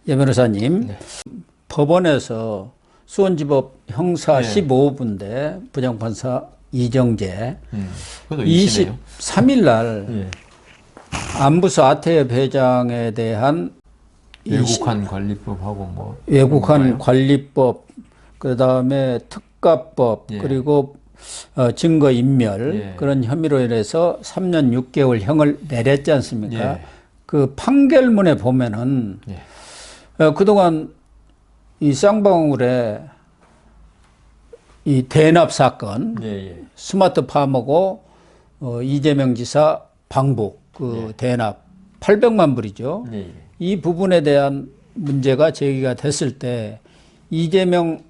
예, 변호사님. 네. 법원에서 수원지법 형사 네. 15부인데 부장판사 이정재 그래도 이시네요. 23일 날 예. 안부서 아태협 회장에 대한 외국한 관리법하고 뭐 외국한 그런가요? 관리법, 그 다음에 특가법, 예. 그리고 증거인멸 예. 그런 혐의로 인해서 3년 6개월 형을 내렸지 않습니까? 예. 그 판결문에 보면은 예. 그동안 이 쌍방울의 이 대납 사건, 예. 예. 스마트팜하고 이재명 지사 방북 그 대납 800만 불이죠. 예. 예. 이 부분에 대한 문제가 제기가 됐을 때 이재명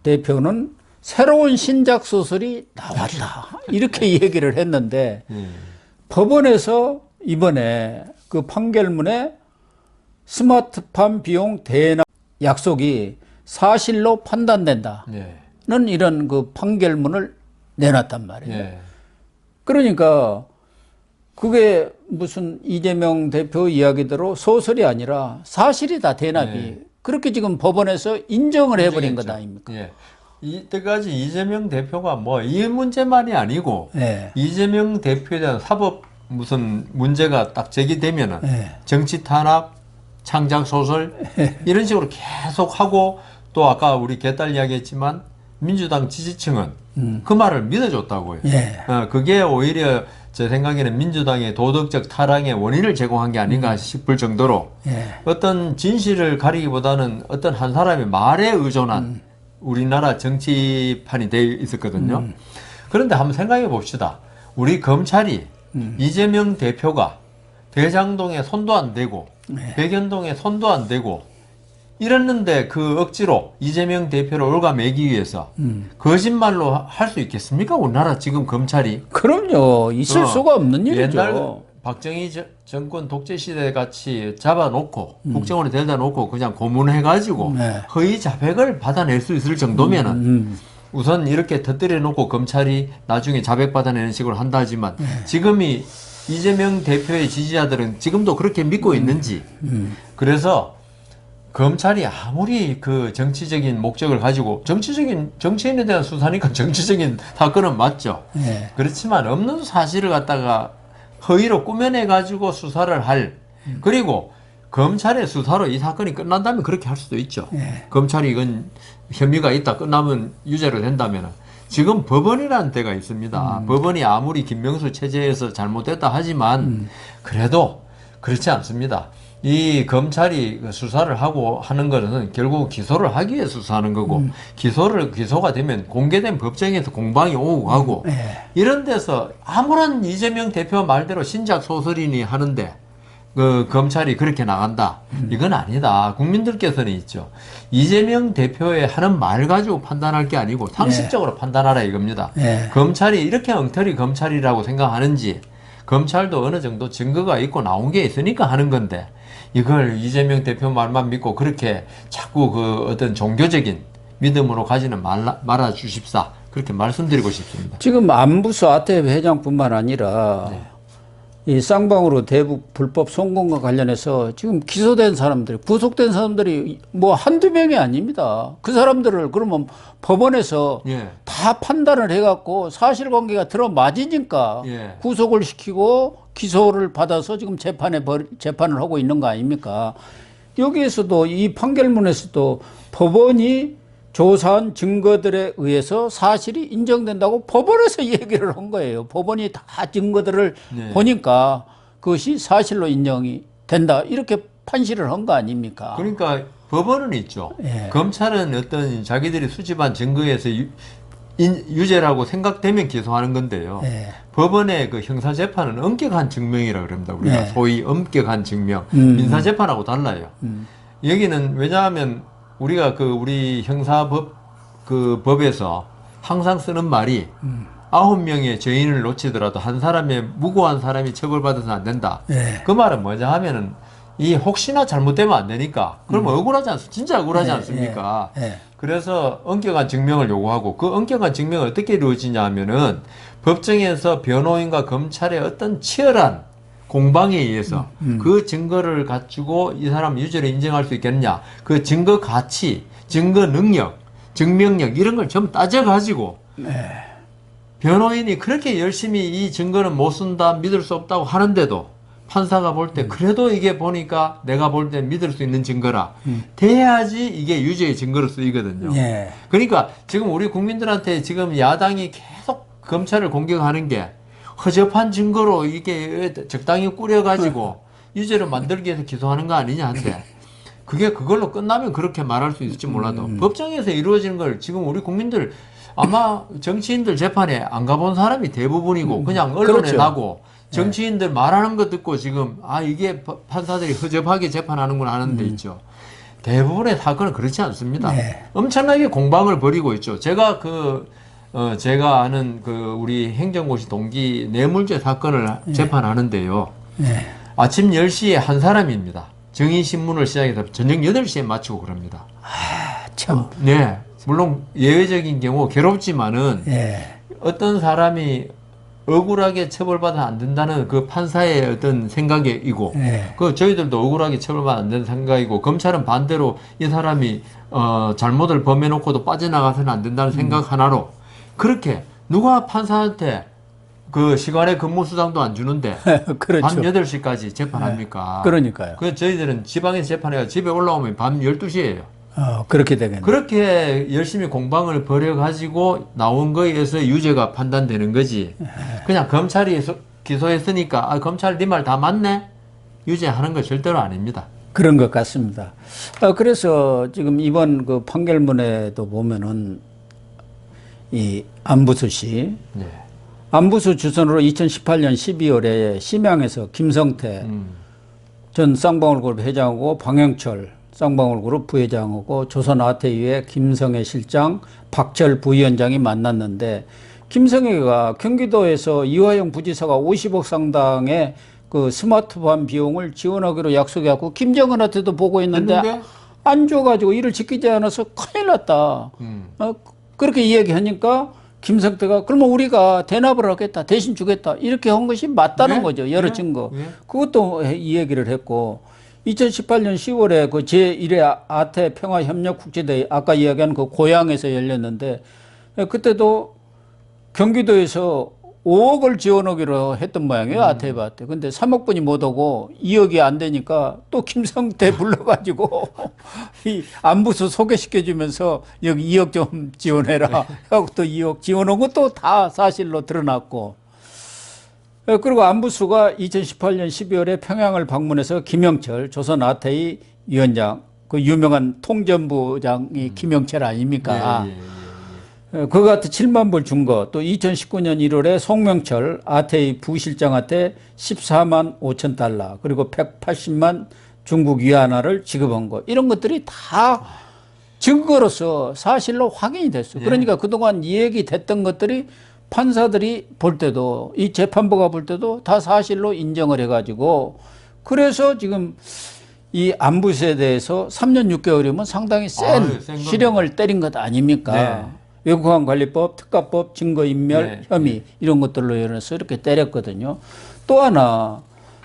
대표는 새로운 신작 소설이 나왔다 이렇게 얘기를 했는데 법원에서 이번에 그 판결문에 스마트팜 비용 대납 약속이 사실로 판단된다는 예. 이런 그 판결문을 내놨단 말이에요. 예. 그러니까 그게 무슨 이재명 대표 이야기대로 소설이 아니라 사실이다, 대납이. 네. 그렇게 지금 법원에서 인정을 해버린 인정했죠. 것 아닙니까? 예. 이때까지 이재명 대표가 뭐 이 문제만이 아니고 예. 이재명 대표에 대한 사법 무슨 문제가 딱 제기되면은 예. 정치 탄압, 창작 소설 이런 식으로 계속 하고 또 아까 우리 개딸 이야기했지만 민주당 지지층은 그 말을 믿어줬다고요. 예. 그게 오히려 제 생각에는 민주당의 도덕적 타락의 원인을 제공한 게 아닌가 싶을 정도로 예. 어떤 진실을 가리기보다는 어떤 한 사람의 말에 의존한 우리나라 정치판이 되어 있었거든요. 그런데 한번 생각해 봅시다. 우리 검찰이 이재명 대표가 대장동에 손도 안 대고 백연동에 손도 안 대고 이랬는데 그 억지로 이재명 대표를 올가매기 위해서 거짓말로 할 수 있겠습니까? 우리나라 지금 검찰이. 그럼요. 있을 수가 없는 일이죠. 옛날 박정희 정권 독재 시대 같이 잡아놓고 국정원에 데려다 놓고 그냥 고문해가지고 네. 허위 자백을 받아낼 수 있을 정도면은 우선 이렇게 터뜨려 놓고 검찰이 나중에 자백 받아내는 식으로 한다 하지만 지금이 이재명 대표의 지지자들은 지금도 그렇게 믿고 있는지 그래서 검찰이 아무리 그 정치적인 목적을 가지고 정치인에 대한 수사니까 정치적인 사건은 맞죠. 예. 그렇지만 없는 사실을 갖다가 허위로 꾸며내 가지고 수사를 할 그리고 검찰의 수사로 이 사건이 끝난다면 그렇게 할 수도 있죠. 예. 검찰이 이건 혐의가 있다 끝나면 유죄로 된다면 지금 법원이라는 데가 있습니다. 법원이 아무리 김명수 체제에서 잘못됐다 하지만 그래도 그렇지 않습니다. 이 검찰이 수사를 하고 하는 것은 결국 기소를 하기 위해 수사하는 거고 기소가 되면 공개된 법정에서 공방이 오고 가고 이런 데서 아무런 이재명 대표 말대로 신작 소설이니 하는데 그 검찰이 그렇게 나간다. 이건 아니다. 국민들께서는 있죠. 이재명 대표의 하는 말 가지고 판단할 게 아니고 상식적으로 판단하라 이겁니다. 검찰이 이렇게 엉터리 검찰이라고 생각하는지 검찰도 어느 정도 증거가 있고 나온 게 있으니까 하는 건데 이걸 이재명 대표 말만 믿고 그렇게 자꾸 그 어떤 종교적인 믿음으로 가지는 말아 주십사. 그렇게 말씀드리고 싶습니다. 지금 안부서 아태협 회장뿐만 아니라 이 쌍방으로 대북 불법 송금과 관련해서 지금 기소된 사람들이, 구속된 사람들이 뭐 한두 명이 아닙니다. 그 사람들을 그러면 법원에서 다 판단을 해갖고 사실관계가 들어맞으니까 구속을 시키고 기소를 받아서 지금 재판을 하고 있는 거 아닙니까? 여기에서도 이 판결문에서도 법원이 조사한 증거들에 의해서 사실이 인정된다고 법원에서 얘기를 한 거예요. 법원이 다 증거들을 보니까 그것이 사실로 인정이 된다. 이렇게 판시를 한 거 아닙니까? 그러니까 법원은 있죠. 검찰은 어떤 자기들이 수집한 증거에서 유죄라고 생각되면 기소하는 건데요. 법원의 그 형사재판은 엄격한 증명이라고 그럽니다. 우리가 소위 엄격한 증명. 민사재판하고 달라요. 여기는 왜냐하면 우리가 우리 형사법 법에서 항상 쓰는 말이 9명의 죄인을 놓치더라도 한 사람의 무고한 사람이 처벌받아서는 안 된다. 그 말은 뭐냐 하면은 이 혹시나 잘못되면 안 되니까 그러면 진짜 억울하지 않습니까? 그래서 엄격한 증명을 요구하고 그 엄격한 증명을 어떻게 이루어지냐 하면은 법정에서 변호인과 검찰의 어떤 치열한 공방에 의해서 그 증거를 갖추고 이 사람 유죄를 인정할 수 있겠느냐. 그 증거 가치, 증거 능력, 증명력 이런 걸 좀 따져가지고 변호인이 그렇게 열심히 이 증거는 못 쓴다, 믿을 수 없다고 하는데도 판사가 볼 때 그래도 이게 보니까 내가 볼 때 믿을 수 있는 증거라 돼야지 이게 유죄의 증거로 쓰이거든요. 예. 그러니까 지금 우리 국민들한테 지금 야당이 계속 검찰을 공격하는 게 허접한 증거로 이게 적당히 꾸려가지고 유죄를 만들기 위해서 기소하는 거 아니냐 한데 그게 그걸로 끝나면 그렇게 말할 수 있을지 몰라도 법정에서 이루어지는 걸 지금 우리 국민들 아마 정치인들 재판에 안 가본 사람이 대부분이고 그냥 언론에 그렇죠. 나고 정치인들 말하는 거 듣고 지금 이게 판사들이 허접하게 재판하는구나 하는 데 있죠. 대부분의 사건은 그렇지 않습니다. 네. 엄청나게 공방을 벌이고 있죠. 제가 제가 아는 우리 행정고시 동기 뇌물죄 사건을 재판하는데요. 네. 아침 10시에 한 사람입니다. 정의신문을 시작해서 저녁 8시에 마치고 그럽니다. 참. 네. 물론 예외적인 경우 괴롭지만은 예. 어떤 사람이 억울하게 처벌받아 안 된다는 그 판사의 어떤 생각이고 네. 저희들도 억울하게 처벌받아 안 되는 생각이고 검찰은 반대로 이 사람이 잘못을 범해놓고도 빠져나가서는 안 된다는 생각 하나로 그렇게 누가 판사한테 그 시간에 근무 수당도 안 주는데 그렇죠. 밤 8시까지 재판합니까? 그러니까요. 저희들은 지방에서 재판해가 집에 올라오면 밤 12시예요. 그렇게 되겠네. 그렇게 열심히 공방을 벌여가지고 나온 거에 의해서 유죄가 판단되는 거지. 그냥 검찰이 기소했으니까 검찰 네 말 다 맞네? 유죄하는 거 절대로 아닙니다. 그런 것 같습니다. 그래서 지금 이번 그 판결문에도 보면은 이 안부수 씨, 네. 안부수 주선으로 2018년 12월에 심양에서 김성태 전 쌍방울그룹 회장하고 방영철 쌍방울그룹 부회장하고 조선아태유의 김성애 실장, 박철 부위원장이 만났는데 김성애가 경기도에서 이화영 부지사가 50억 상당의 그 스마트폰 비용을 지원하기로 약속해갖고 김정은한테도 보고했는데 했는데? 안 줘가지고 일을 지키지 않아서 큰일 났다. 그렇게 이야기하니까 김성태가 그러면 우리가 대납을 하겠다. 대신 주겠다. 이렇게 한 것이 맞다는 네? 거죠. 여러 네? 증거. 네? 그것도 이 얘기를 했고 2018년 10월에 그 제1회 아태 평화협력국제대회 아까 이야기한 그 고향에서 열렸는데 그때도 경기도에서 5억을 지원하기로 했던 모양이에요. 아태바한테. 근데 3억분이 못 오고 2억이 안 되니까 또 김성태 불러가지고 이 안부수 소개시켜주면서 여기 2억 좀 지원해라 하고 또 2억 지원한 것도 다 사실로 드러났고 그리고 안부수가 2018년 12월에 평양을 방문해서 김영철 조선 아태이 위원장 그 유명한 통전부장이 김영철 아닙니까? 그거한테 7만 불 준 거, 또 2019년 1월에 송명철 아태이 부실장한테 14만 5천 달러, 그리고 180만 중국 위안화를 지급한 거, 이런 것들이 다 증거로서 사실로 확인이 됐어요. 그러니까 그동안 이야기 됐던 것들이 판사들이 볼 때도, 이 재판부가 볼 때도 다 사실로 인정을 해가지고, 그래서 지금 이 안부수에 대해서 3년 6개월이면 상당히 센 실형을 때린 것 아닙니까? 네. 외국환관리법, 특가법, 증거인멸, 네. 혐의 이런 것들로 인해서 이렇게 때렸거든요. 또 하나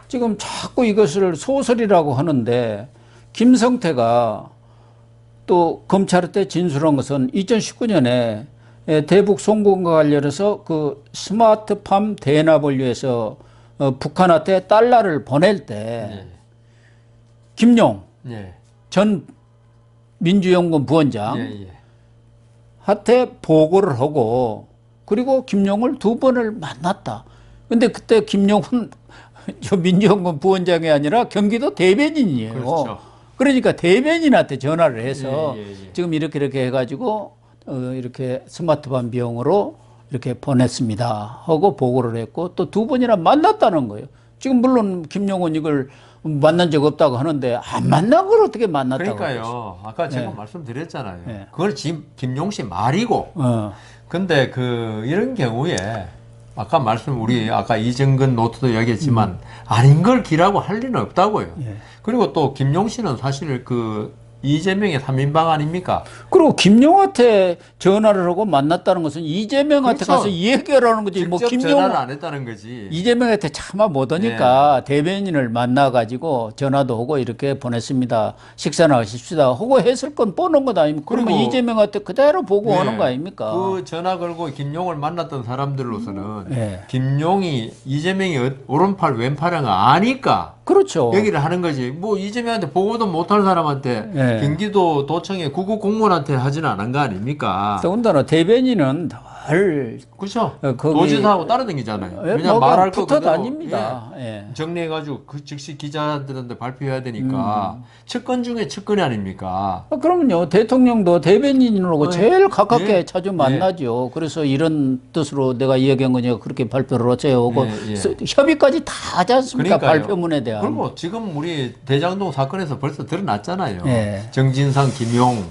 지금 자꾸 이것을 소설이라고 하는데 김성태가 또 검찰한테 진술한 것은 2019년에 대북 송금과 관련해서 그 스마트팜 대납을 위해서 북한한테 달러를 보낼 때 김용 전 민주연구원 부원장 한테 보고를 하고 그리고 김용을 2번을 만났다. 근데 그때 김용은 저 민주연구원 부원장이 아니라 경기도 대변인이에요. 그렇죠. 그러니까 대변인한테 전화를 해서 지금 이렇게 해가지고 이렇게 스마트폰 비용으로 이렇게 보냈습니다 하고 보고를 했고 또 2번이나 만났다는 거예요. 지금 물론 김용은 이걸 만난 적 없다고 하는데 안 만난 걸 어떻게 만났다고 그러니까요. 아까 제가 말씀드렸잖아요. 그걸 지금 김용 씨 말이고. 근데 이런 경우에 아까 우리 아까 이정근 노트도 이야기했지만 아닌 걸 기라고 할 리는 없다고요. 그리고 또 김용 씨는 사실 이재명의 3인방 아닙니까? 그리고 김용한테 전화를 하고 만났다는 것은 이재명한테 그렇죠. 가서 이 얘기를 하는 거지. 뭐 직접 전화를 안 했다는 거지. 이재명한테 차마 못 오니까 대변인을 만나가지고 전화도 하고 이렇게 보냈습니다. 식사나 하십시다 하고 했을 건 뻔한 것 아닙니까? 그러면 그리고 이재명한테 그대로 보고 네. 오는 거 아닙니까? 그 전화 걸고 김용을 만났던 사람들로서는 네. 김용이 이재명이 오른팔 왼팔은 아니까 그렇죠. 얘기를 하는 거지. 뭐 이재명한테 보고도 못할 사람한테 네. 경기도 도청에 구급 공무원한테 하지는 않은 거 아닙니까? 더군다나 대변인은 늘 그렇죠. 거기 도지사하고 따라다니잖아요. 예, 왜냐면 뭐가 말할 거 붙어 그대로 다닙니다. 예. 정리해가지고 그 즉시 기자들한테 발표해야 되니까 측근 중에 측근이 아닙니까? 그러면요, 대통령도 대변인으로 제일 가깝게 예. 자주 만나죠. 그래서 이런 뜻으로 내가 이야기한 거니까 그렇게 발표를 어째요 하고 예, 예. 협의까지 다 하지 않습니까? 그러니까요. 발표문에 대한. 그리고 지금 우리 대장동 사건에서 벌써 드러났잖아요. 예. 정진상, 김용,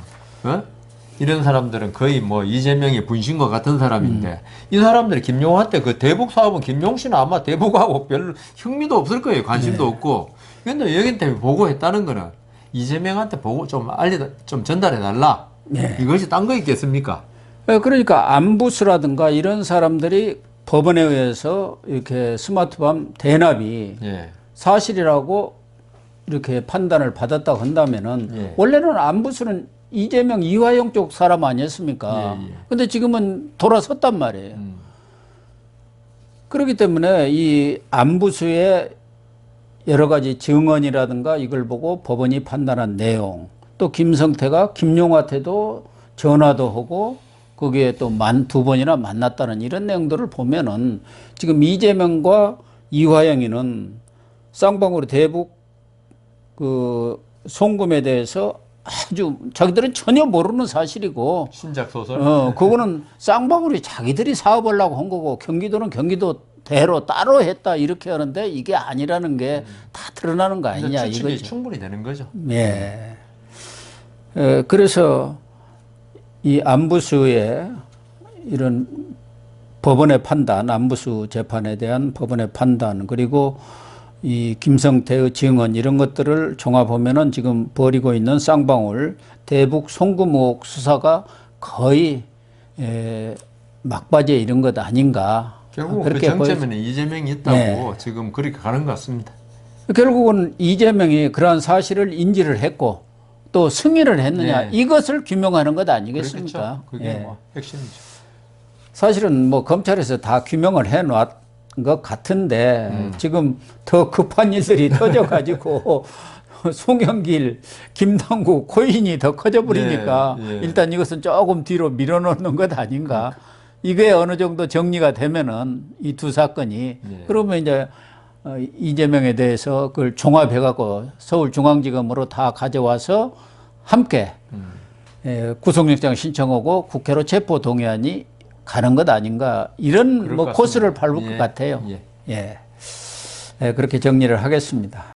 이런 사람들은 거의 뭐 이재명의 분신과 같은 사람인데 이 사람들이 김용한테 그 대북 사업은 김용 씨는 아마 대북하고 별 흥미도 없을 거예요. 관심도 없고. 그런데 여기 때문에 보고했다는 거는 이재명한테 보고 좀 좀 전달해 달라. 이것이 딴 거 있겠습니까? 그러니까 안부수라든가 이런 사람들이 법원에 의해서 이렇게 스마트밤 대납이 예. 사실이라고 이렇게 판단을 받았다고 한다면은 예. 원래는 안부수는 이재명 이화영 쪽 사람 아니었습니까? 예, 예. 근데 지금은 돌아섰단 말이에요. 그렇기 때문에 이 안부수의 여러 가지 증언이라든가 이걸 보고 법원이 판단한 내용, 또 김성태가 김용한테도 전화도 하고 거기에 또 두 번이나 만났다는 이런 내용들을 보면은 지금 이재명과 이화영이는 쌍방울의 대북 그 송금에 대해서 아주 자기들은 전혀 모르는 사실이고 신작 소설. 그거는 쌍방울이 자기들이 사업을 하려고 한 거고 경기도는 경기도대로 따로 했다 이렇게 하는데 이게 아니라는 게 다 드러나는 거 아니냐 추측이 이거죠. 충분히 되는 거죠. 예. 그래서 이 안부수의 이런 법원의 판단, 안부수 재판에 대한 법원의 판단, 그리고 이 김성태의 증언 이런 것들을 종합하면은 지금 벌이고 있는 쌍방울 대북 송금 의혹 수사가 거의 막바지에 이른 것 아닌가. 결국 그 정점에는 이재명이 있다고 지금 그렇게 가는 것 같습니다. 결국은 이재명이 그러한 사실을 인지를 했고 또 승인을 했느냐 이것을 규명하는 것 아니겠습니까? 그렇죠. 그게 뭐 핵심이죠. 사실은 뭐 검찰에서 다 규명을 해놓은 것 같은데 지금 더 급한 일들이 터져가지고 송영길, 김남국 코인이 더 커져버리니까 일단 이것은 조금 뒤로 밀어놓는 것 아닌가. 이게 어느 정도 정리가 되면은 이 두 사건이 그러면 이제 이재명에 대해서 그걸 종합해갖고 서울중앙지검으로 다 가져와서 함께 구속영장 신청하고 국회로 체포동의안이 가는 것 아닌가 이런 뭐 코스를 밟을 것 같아요. 그렇게 정리를 하겠습니다.